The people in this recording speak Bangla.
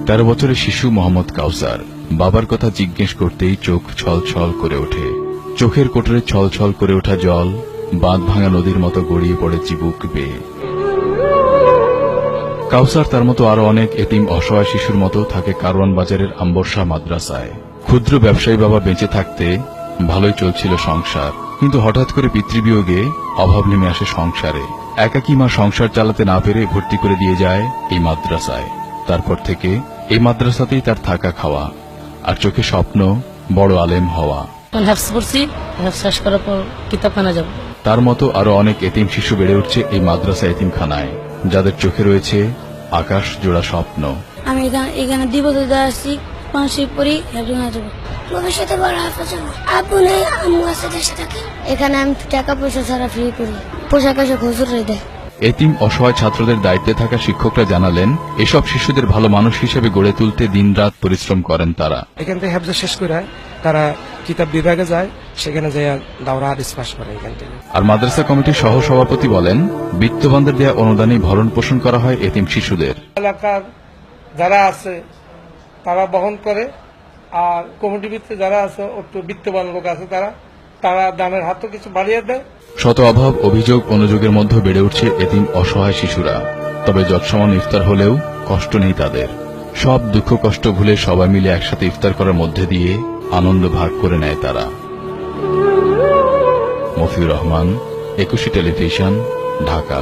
13 বছরের শিশু মোহাম্মদ কাউসার বাবার কথা জিজ্ঞেস করতেই চোখ ছলছল করে ওঠে। চোখের কোটরে ছলছল করে ওঠা জল বাঁধ ভাঙা নদীর মতো গড়িয়ে পড়ে চিবুক বেয়ে। কাউসার তার মতো আরো অনেক এতিম অসহায় শিশুর মতো থাকে কারওয়ান বাজারের আম্বরশাহ মাদ্রাসায়। ক্ষুদ্র ব্যবসায়ী বাবা বেঁচে থাকতে ভালোই চলছিল সংসার, কিন্তু হঠাৎ করে পিতৃবিয়োগে অভাব নেমে আসে সংসারে। একাকী মা সংসার চালাতে না পেরে ভর্তি করে দিয়ে যায় এই মাদ্রাসায়। তারপর থেকে এই মাদ্রাসাতেই তার থাকা খাওয়া, আর চোখে স্বপ্ন বড় আলেম হওয়া। তার মতো আরো অনেক এতিম শিশু বেড়ে উঠছে এই মাদ্রাসা এতিমখানায়, যাদের চোখে রয়েছে আকাশ জোড়া স্বপ্ন। আমি এখানে দিবসে আসছি, পাঁচশি পড়ি, ভবিষ্যতে বড় হাফেজ হবো। আব্বু নেই, আম্মু আছে দেশে থাকে। এখানে আমি টাকা পয়সা ছাড়া ফ্রি করি, পোশাক আশাক হুজুরই দেয়। এতিম অসহায় ছাত্রদের দায়িত্বে থাকা শিক্ষকরা জানালেন, এসব শিশুদের ভালো মানুষ হিসেবে গড়ে তুলতে দিনরাত পরিশ্রম করেন তারা। এখান থেকে হেফজ শেষ করে তারা কিতাব বিভাগে যায়, সেখানে যায় দাওরা হাদিস পাস করে এখান থেকে। আর মাদ্রাসা কমিটির সহ সভাপতি বলেন, বিত্তবানদের দেয়া অনুদানে ভরণ পোষণ করা হয় এতিম শিশুদের। এলাকার যারা আছে তারা বহন করে, আর কমিটির ভিতরে যারা আছে একটু বিত্তবান লোক আছে তারা দানের হাতও কিছু বাড়িয়ে দেয়। শত অভাব অভিযোগ অনুযোগের মধ্যে বেড়ে উঠছে এতিম অসহায় শিশুরা। তবে যৎসমান ইফতার হলেও কষ্ট নেই তাদের। সব দুঃখ কষ্ট ভুলে সবাই মিলে একসাথে ইফতার করার মধ্যে দিয়ে আনন্দ ভাগ করে নেয় তারা। মফিউর রহমান, একুশে টেলিভিশন, ঢাকা।